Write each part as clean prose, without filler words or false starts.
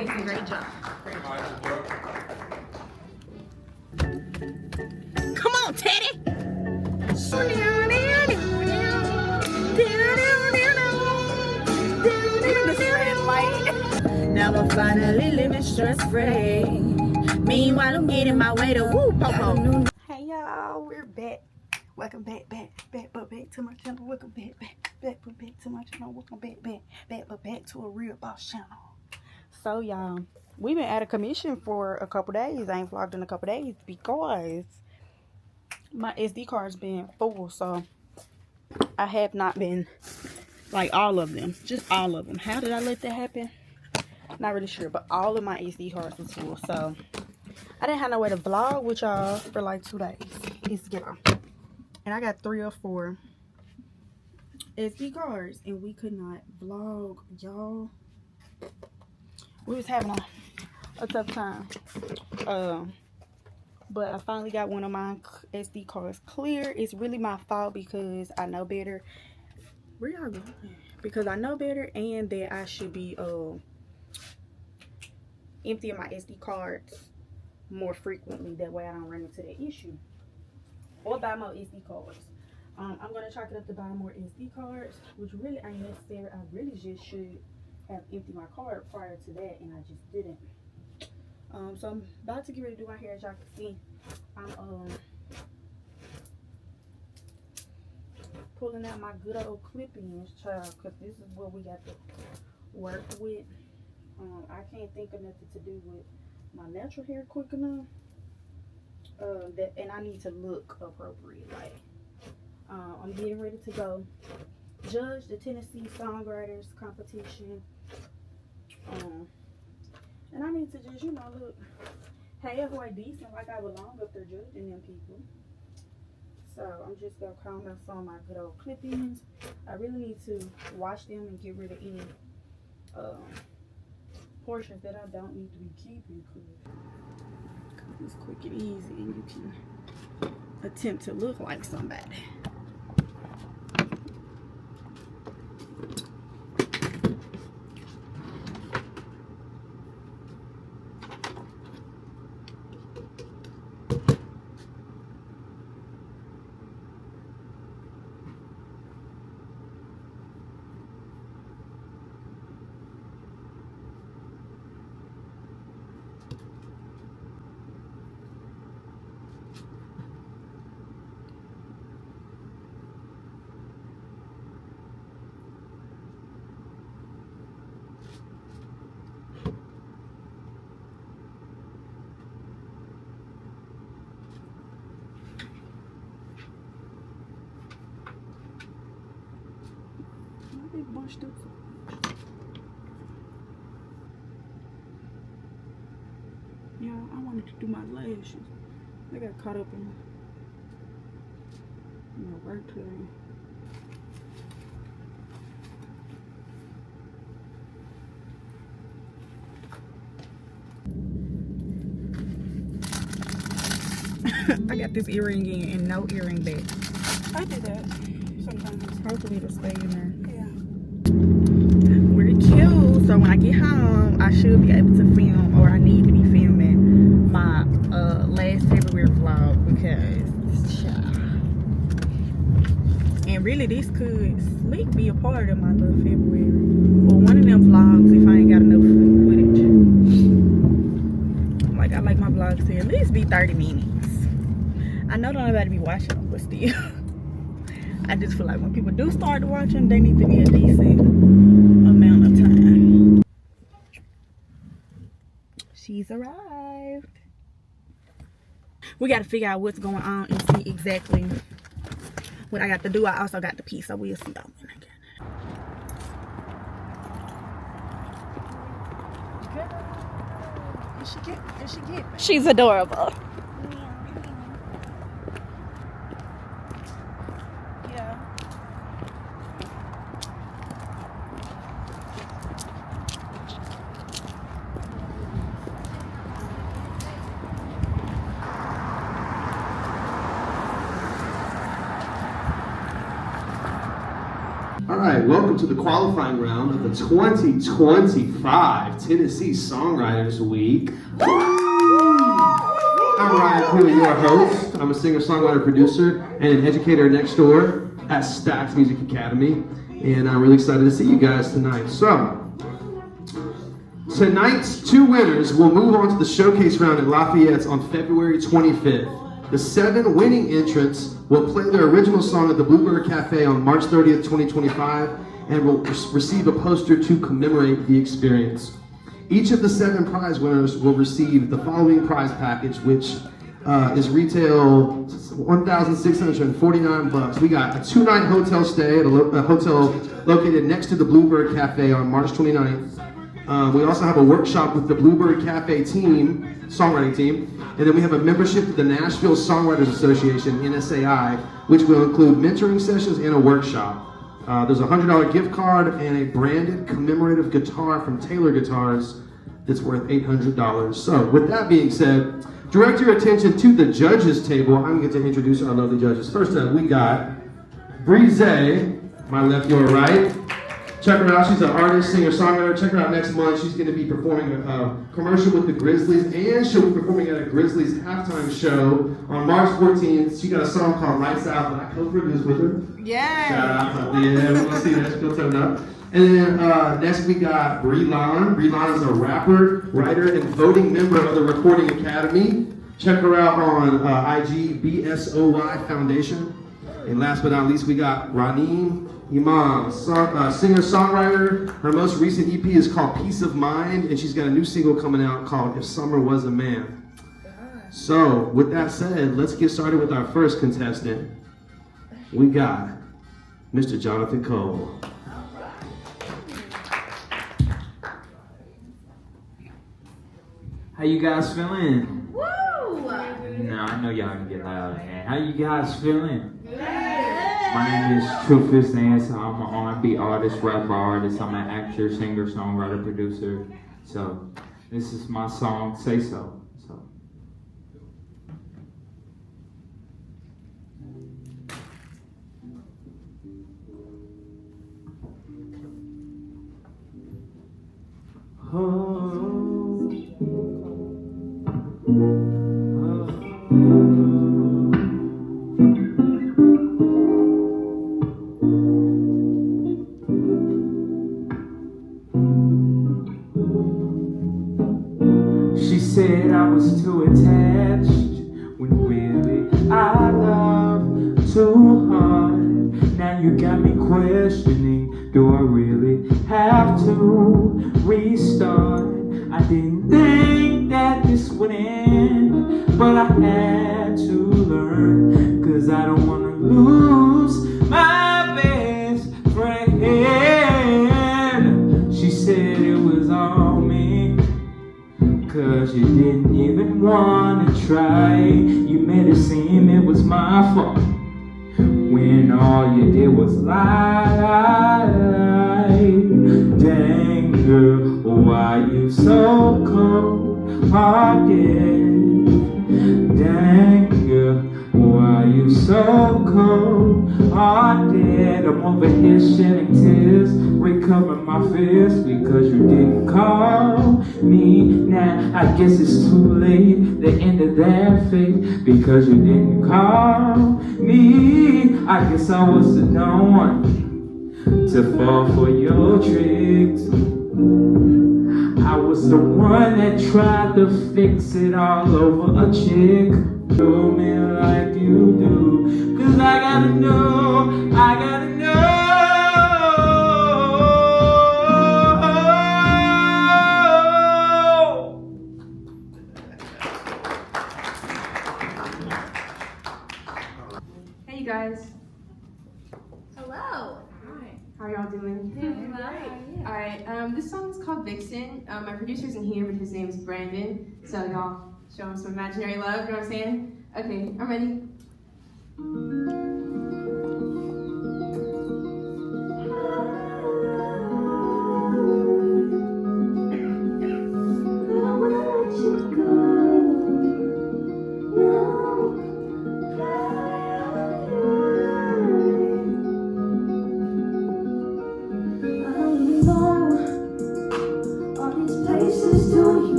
amazing, great job. Come on, Teddy. Now I'm finally living stress-free. Meanwhile, I'm getting my way to woo popo. Hey y'all, we're back. Welcome back to my channel. Welcome back to my channel. Welcome back to a real boss channel. So y'all, we've been out of commission for a couple days. I ain't vlogged in a couple days because my SD card's been full. So I have not been, like, all of them, just all of them. How did I let that happen? Not really sure, but all of my SD cards was full. So I didn't have no way to vlog with y'all for like 2 days. It's ghetto. And I got 3 or 4 SD cards, and we could not vlog, y'all. We was having a tough time. But I finally got one of my SD cards clear. It's really my fault because I know better. Where y'all going? Because I know better, and that I should be emptying my SD cards more frequently. That way I don't run into that issue. Or buy more SD cards. I'm going to chalk it up to buy more SD cards, which really ain't necessary. I really just should have emptied my card prior to that, and I just didn't. So I'm about to get ready to do my hair. As y'all can see, I'm pulling out my good old clip-ins, child, because this is what we got to work with. I can't think of nothing to do with my natural hair quick enough. And I need to look appropriate. Like, I'm getting ready to go judge the Tennessee Songwriters competition. And I need to just, you know, look halfway decent, like I belong up there judging them people. So I'm just gonna comb out some of my good old clip-ins. I really need to wash them and get rid of any portions that I don't need to be keeping. It's quick and easy, and you can attempt to look like somebody. Bunched up. Yeah, I wanted to do my lashes. I got caught up in my work today. I got this earring in and no earring back. I do that sometimes. Hopefully it'll stay in there. So when I get home, I should be able to film, or I need to be filming my last February vlog, because and really this could slick be a part of my little February, or one of them vlogs if I ain't got enough footage. Like, I like my vlogs to at least be 30 minutes. I know don't nobody be watching them, but still I just feel like when people do start watching, they need to be a decent amount of time. She's arrived. We got to figure out what's going on and see exactly what I got to do. I also got the piece, so we'll see that when I get it. Is she get? She's adorable. All right, welcome to the qualifying round of the 2025 Tennessee Songwriters Week. I'm Ryan Cooley, your host. I'm a singer-songwriter, producer, and an educator next door at Stax Music Academy, and I'm really excited to see you guys tonight. So, tonight's two winners will move on to the showcase round at Lafayette's on February 25th. The 7 winning entrants will play their original song at the Bluebird Cafe on March 30th, 2025, and will receive a poster to commemorate the experience. Each of the 7 prize winners will receive the following prize package, which is retail $1,649. We got a 2-night hotel stay at a hotel located next to the Bluebird Cafe on March 29th. We also have a workshop with the Bluebird Cafe team, songwriting team, and then we have a membership to the Nashville Songwriters Association, NSAI, which will include mentoring sessions and a workshop. There's a $100 gift card and a branded commemorative guitar from Taylor Guitars that's worth $800. So with that being said, direct your attention to the judges table. I'm going to introduce our lovely judges. First up, we got Bree-Ze, my left, your right. Check her out. She's an artist, singer, songwriter. Check her out next month. She's going to be performing a commercial with the Grizzlies, and she'll be performing at a Grizzlies halftime show on March 14th. She got a song called Lights Out that I co-produced with her. Yeah. Shout out. Yeah, we're going to see that. She'll turn up. And then next we got Bree-Lon. Bree-Lon is a rapper, writer, and voting member of the Recording Academy. Check her out on IG BSOY Foundation. And last but not least, we got Raneem Imam, singer-songwriter. Her most recent EP is called Peace of Mind, and she's got a new single coming out called If Summer Was a Man. So, with that said, let's get started with our first contestant. We got Mr. Jonathan Cole. How you guys feeling? Woo! No, I know y'all can get loud, man. How you guys feeling? My name is Truthful Nance. I'm an R&B artist, rapper artist. I'm an actor, singer, songwriter, producer. So this is my song, Say So. She said I was too attached when really I love too hard. Now you got me questioning, do I really have to restart? I didn't think that this would end, but I had to learn, cause I don't want to lose my best friend. She said it was all me, cause you didn't even want to try. You made it seem it was my fault, when all you did was lie. Dang girl, why you so cold-hearted? Dang girl, why you so cold-hearted? I'm over here shedding tears, recovering my fears, because you didn't call me. Now I guess it's too late, the end of that fate, because you didn't call me. I guess I was the dumb one to fall for your tricks. I was the one that tried to fix it all over a chick. Do me like you do, cause I gotta know, I gotta know. Hey you guys. Hello. Hi. How are y'all doing? Doing well. Alright, this song is called Vixen. My producer isn't here, but his name is Brandon. So y'all show him some imaginary love, you know what I'm saying? Okay, I'm ready.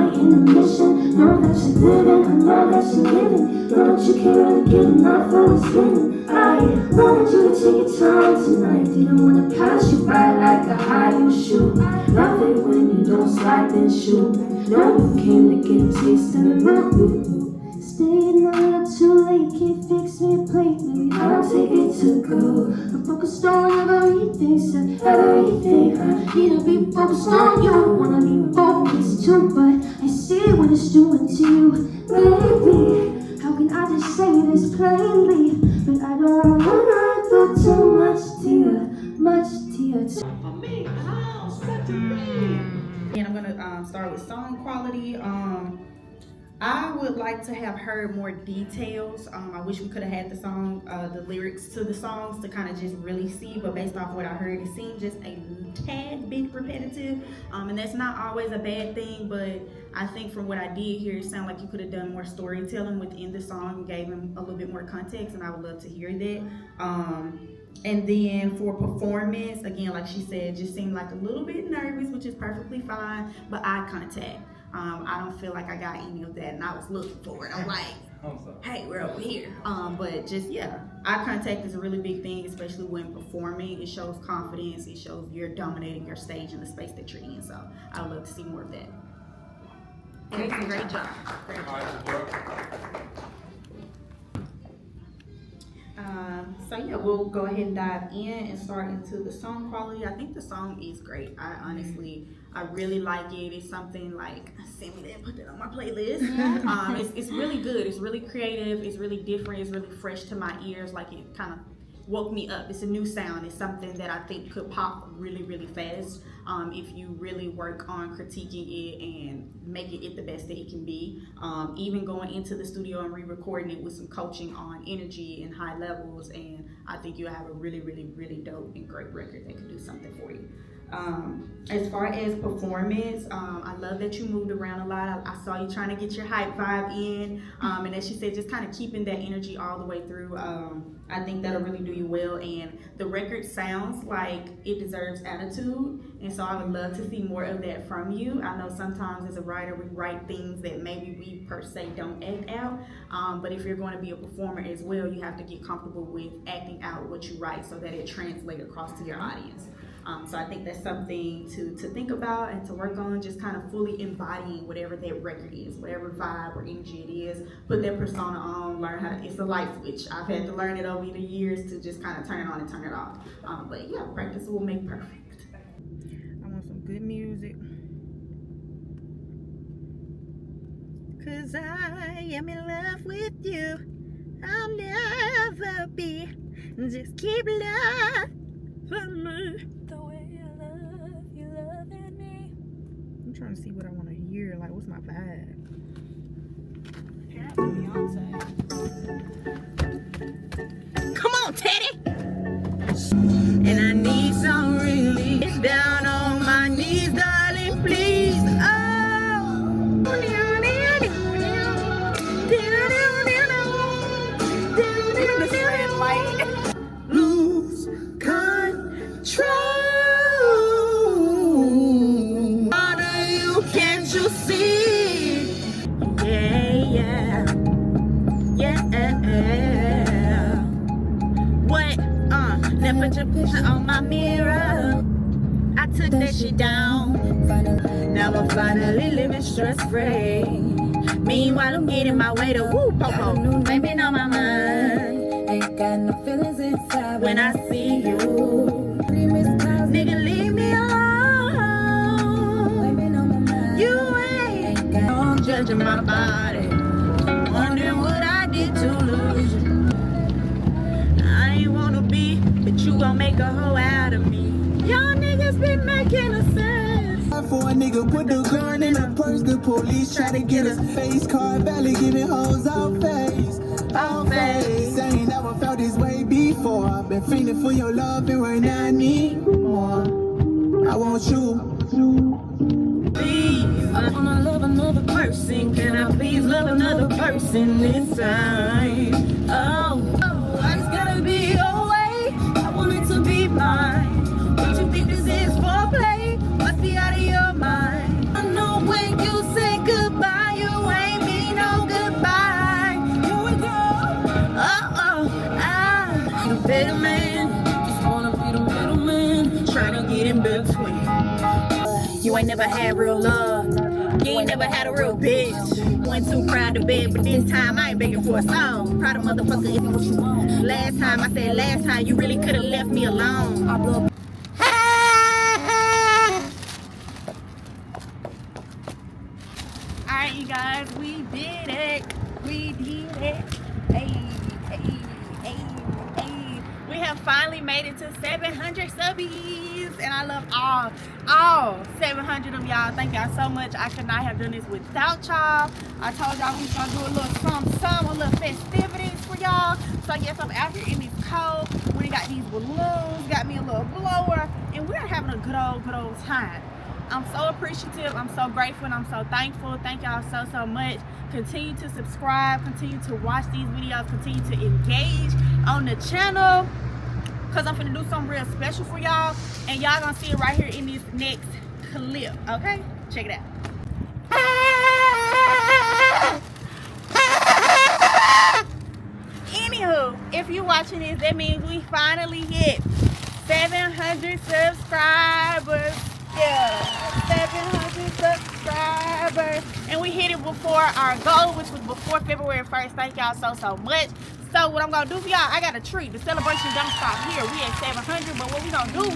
my intermission. Know that you're living, I know that you're living. Know that you can't really get enough of what's spinning. I wanted you to take your time tonight. Didn't wanna pass you by like a high you shoot. Love it when you don't slide then shoot. Know you came to get a taste of the milk. Stayed a little too late, can't fix me a plate. Maybe I'll take it to go. I'm focused on everything, said everything. I need to be focused on you. Wanna be focused too, but I see what it's doing to you, baby. How can I just say this plainly? But I don't wanna do too much to you, much to you. For me, oh, such a thing. And I'm gonna start with song quality. I would like to have heard more details. I wish we could have had the song, the lyrics to the songs to kind of just really see, but based off what I heard, it seemed just a tad bit repetitive. And that's not always a bad thing, but I think from what I did hear, it sounded like you could have done more storytelling within the song and gave them a little bit more context, and I would love to hear that. And then for performance, again, like she said, just seemed like a little bit nervous, which is perfectly fine, but eye contact. I don't feel like I got any of that, and I was looking for it. I'm like, hey, we're over here. But just, yeah, eye contact is a really big thing, especially when performing. It shows confidence. It shows you're dominating your stage and the space that you're in. So I would love to see more of that. Great job. Great job. So yeah, we'll go ahead and dive in and start into the song quality. I think the song is great. I really like it. It's something like, send me that and put that on my playlist. It's really good. It's really creative. It's really different. It's really fresh to my ears. Like, it kind of woke me up. It's a new sound. It's something that I think could pop really, really fast if you really work on critiquing it and making it the best that it can be. Even going into the studio and re-recording it with some coaching on energy and high levels, and I think you'll have a really, really, really dope and great record that could do something for you. As far as performance, I love that you moved around a lot. I saw you trying to get your hype vibe in, and as she said, just kind of keeping that energy all the way through. I think that'll really do you well, and the record sounds like it deserves attitude, and so I would love to see more of that from you. I know sometimes as a writer we write things that maybe we per se don't act out, but if you're going to be a performer as well, you have to get comfortable with acting out what you write so that it translates across to your audience. So I think that's something to think about and to work on, just kind of fully embodying whatever that record is, whatever vibe or energy it is. Put that persona on, learn how to, it's a light switch. I've had to learn it over the years to just kind of turn it on and turn it off. But yeah, practice will make perfect. I want some good music. 'Cause I am in love with you. I'll never be. Just keep love for me. The way I love you, loving me. I'm trying to see what I want to hear. Like, what's my vibe? Beyonce. Come on, Teddy. And I need some relief. Down on my knees, darling, please. Lose control. Honor you, can't you see? Yeah. What? Now put your picture on my mirror. I took that shit down. Now I'm finally living stress-free. Meanwhile, I'm getting my way to woo po-po. Baby on my mind. Ain't got no feelings inside when I see you. Nigga, leave me alone. You ain't got no judging my body. Wondering what I did to lose you. I ain't wanna be, but you gon' make a hoe out of me. Y'all niggas been making a sense. For a nigga put the gun in the purse, the police try to get us. Face card valley giving hoes out face. Out face. Saying never felt this way before. I've been feeling for your love and right now I need more. I want you. Please, I wanna love another person. Can I please love another person this time? Oh, I just gotta be your way. I want it to be mine. Don't you think this is foreplay? Must be out of your mind. I know when you say good. You ain't never had real love. You ain't never had a real bitch. Wasn't too proud to beg, but this time I ain't begging for a song. Proud of motherfucker isn't what you want. Last time I said last time, you really could have left me alone. Alright, you guys, we did it. We did it. Hey. We have finally made it to 700 subbies, and I love all 700 of y'all. Thank y'all so much. I could not have done this without y'all. I told y'all we was gonna do a little something, a little festivities for y'all. So yes, I'm out here in this cold. We got these balloons, got me a little blower, and we're having a good old time. I'm so appreciative, I'm so grateful, and I'm so thankful. Thank y'all so much. Continue to subscribe, continue to watch these videos, continue to engage on the channel, because I'm finna do something real special for y'all, and y'all gonna see it right here in this next clip. Okay, check it out. Anywho, if you're watching this, that means we finally hit 700 subscribers. Yeah, 700 subscribers, and we hit it before our goal, which was before February 1st. Thank y'all so much. So what I'm gonna do for y'all, I got a treat. The celebration don't stop here. We at 700, but what we gonna do,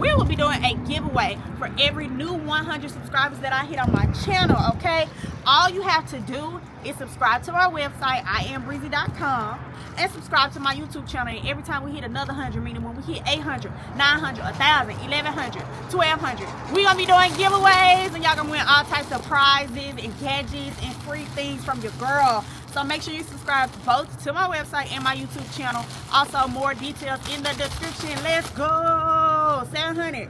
we will be doing a giveaway for every new 100 subscribers that I hit on my channel. Okay, all you have to do is subscribe to our website, iamBree-Ze.com, and subscribe to my YouTube channel. And every time we hit another 100, meaning when we hit 800, 900, 1,000, 1,100, 1,200, we gonna be doing giveaways, and y'all gonna win all types of prizes and gadgets and free things from your girl. So make sure you subscribe both to my website and my YouTube channel. Also, more details in the description. Let's go, 700.